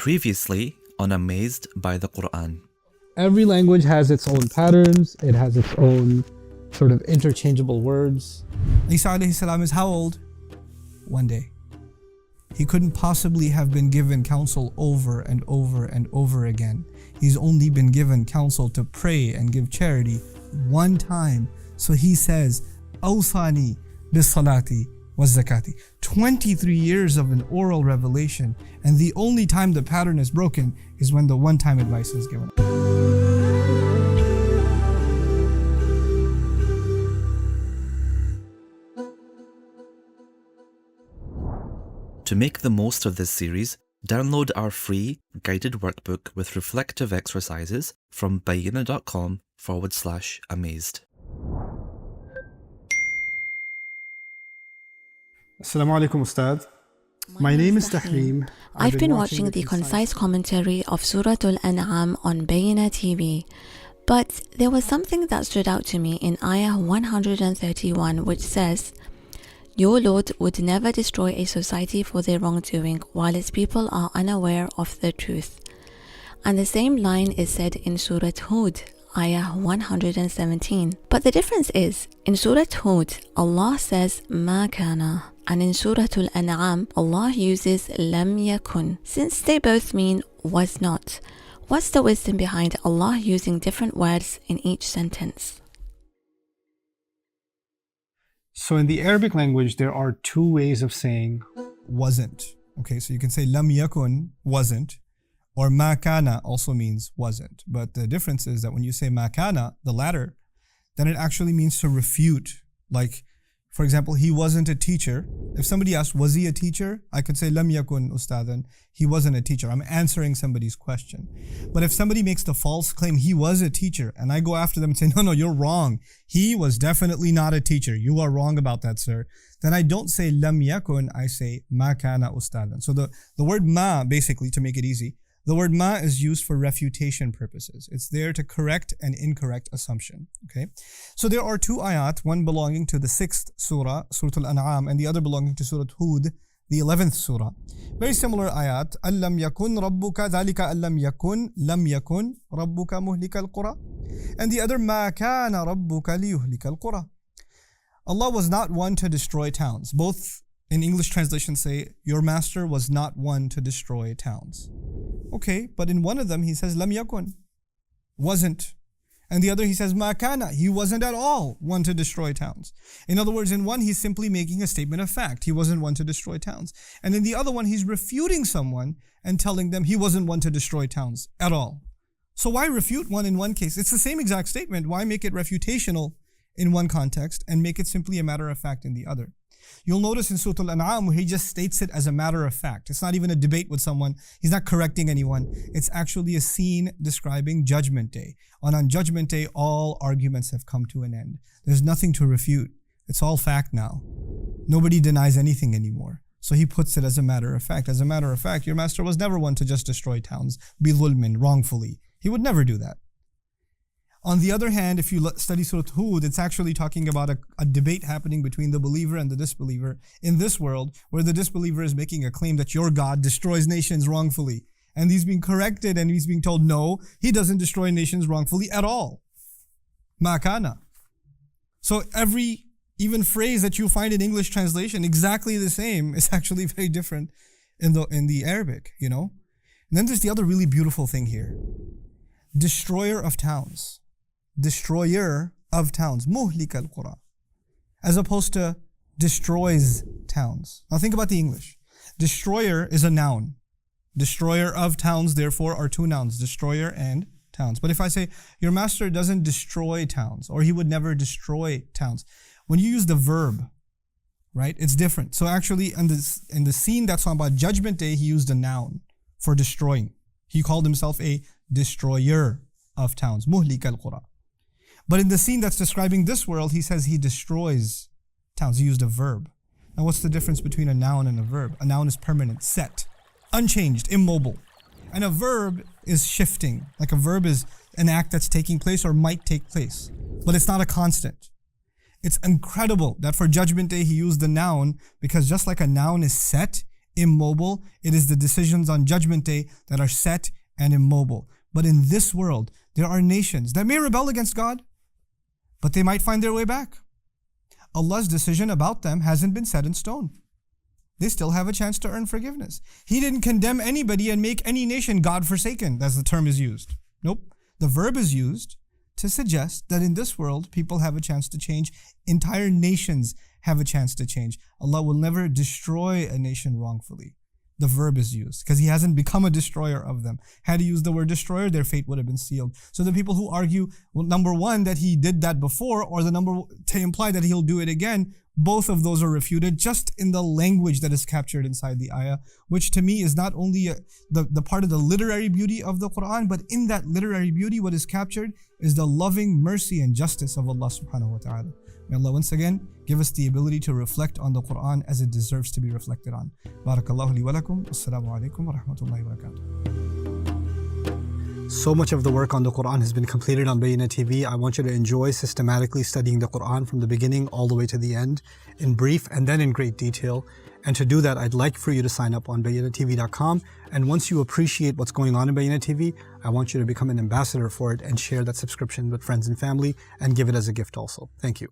Previously on Amazed by the Quran. Every language has its own patterns, it has its own sort of interchangeable words. Isa alayhi salam is how old? One day. He couldn't possibly have been given counsel over and over and over again. He's only been given counsel to pray and give charity one time. So he says, Awsani bis salati was zakati. 23 years of an oral revelation, and the only time the pattern is broken is when the one-time advice is given. To make the most of this series, download our free guided workbook with reflective exercises from bayina.com/amazed. Assalamu alaikum, Ustad. My name is Tahreem. I've been watching the concise commentary of Surah Al-An'am on Bayina TV, but there was something that stood out to me in Ayah 131, which says, "Your Lord would never destroy a society for their wrongdoing while its people are unaware of the truth." And the same line is said in Surah Hud, Ayah 117. But the difference is, in Surah Hud, Allah says ma kana, and in Surah Al-An'am, Allah uses lam yakun. Since they both mean was not, what's the wisdom behind Allah using different words in each sentence? So in the Arabic language, there are two ways of saying Wasn't. Okay, so you can say lam yakun, wasn't, or ma kana also means wasn't. But the difference is that when you say ma kana, the latter, then it actually means to refute. Like, for example, he wasn't a teacher. If somebody asked, was he a teacher? I could say, lam yakun ustadan. He wasn't a teacher. I'm answering somebody's question. But if somebody makes the false claim, he was a teacher, and I go after them and say, no, you're wrong. He was definitely not a teacher. You are wrong about that, sir. Then I don't say lam yakun, I say ma kana ustadan. So the word ma, basically, to make it easy, the word ma is used for refutation purposes. It's there to correct an incorrect assumption. Okay, so there are two ayat, one belonging to the 6th surah, Surah Al-An'am, and the other belonging to Surah Hud, the 11th surah. Very similar ayat. أَلَّمْ يَكُنْ رَبُّكَ ذَلِكَ أَلَّمْ يَكُنْ لَمْ يَكُنْ رَبُّكَ مُهْلِكَ الْقُرَى. And the other مَا كَانَ رَبُّكَ لِيُهْلِكَ الْقُرَى. Allah was not one to destroy towns. Both in English translation say, your master was not one to destroy towns. Okay, but in one of them he says, lam yakun, wasn't. And the other he says, ma kana, he wasn't at all one to destroy towns. In other words, in one he's simply making a statement of fact. He wasn't one to destroy towns. And in the other one he's refuting someone and telling them he wasn't one to destroy towns at all. So why refute one in one case? It's the same exact statement. Why make it refutational in one context and make it simply a matter of fact in the other? You'll notice in Surah Al-An'am where he just states it as a matter of fact. It's not even a debate with someone. He's not correcting anyone. It's actually a scene describing Judgment Day. On Judgment Day, all arguments have come to an end. There's nothing to refute. It's all fact now. Nobody denies anything anymore. So he puts it as a matter of fact. As a matter of fact, your master was never one to just destroy towns, bi-dhulmin, wrongfully. He would never do that. On the other hand, if you study Surah Hud, it's actually talking about a debate happening between the believer and the disbeliever in this world, where the disbeliever is making a claim that your God destroys nations wrongfully. And he's being corrected and he's being told, no, he doesn't destroy nations wrongfully at all. Ma kana. So every even phrase that you find in English translation exactly the same is actually very different in the Arabic, you know. And then there's the other really beautiful thing here. Destroyer of towns. Destroyer of towns, muhlik al-qura, as opposed to destroys towns. Now think about the English. Destroyer is a noun. Destroyer of towns, therefore, are two nouns, destroyer and towns. But if I say, your master doesn't destroy towns, or he would never destroy towns, when you use the verb, right, it's different. So actually, in the scene that's on about Judgment Day, he used a noun for destroying. He called himself a destroyer of towns, muhlik al-qura. But in the scene that's describing this world, he says he destroys towns. He used a verb. Now what's the difference between a noun and a verb? A noun is permanent, set, unchanged, immobile. And a verb is shifting. Like a verb is an act that's taking place or might take place. But it's not a constant. It's incredible that for Judgment Day he used the noun, because just like a noun is set, immobile. It is the decisions on Judgment Day that are set and immobile. But in this world, there are nations that may rebel against God, but they might find their way back. Allah's decision about them hasn't been set in stone. They still have a chance to earn forgiveness. He didn't condemn anybody and make any nation God-forsaken, as the term is used. Nope. The verb is used to suggest that in this world, people have a chance to change. Entire nations have a chance to change. Allah will never destroy a nation wrongfully. The verb is used because He hasn't become a destroyer of them. Had He used the word destroyer, their fate would have been sealed. So the people who argue, well, number one, that He did that before, or to imply that He'll do it again, both of those are refuted just in the language that is captured inside the ayah, which to me is not only the part of the literary beauty of the Quran, but in that literary beauty, what is captured is the loving mercy and justice of Allah subhanahu wa ta'ala. May Allah once again give us the ability to reflect on the Quran as it deserves to be reflected on. Barakallahu li wa lakum. Assalamu alaikum wa rahmatullahi wa barakatuh. So much of the work on the Quran has been completed on Bayyinah TV. I want you to enjoy systematically studying the Quran from the beginning all the way to the end, in brief and then in great detail. And to do that, I'd like for you to sign up on BayyinahTV.com. And once you appreciate what's going on in Bayyinah TV, I want you to become an ambassador for it and share that subscription with friends and family and give it as a gift also. Thank you.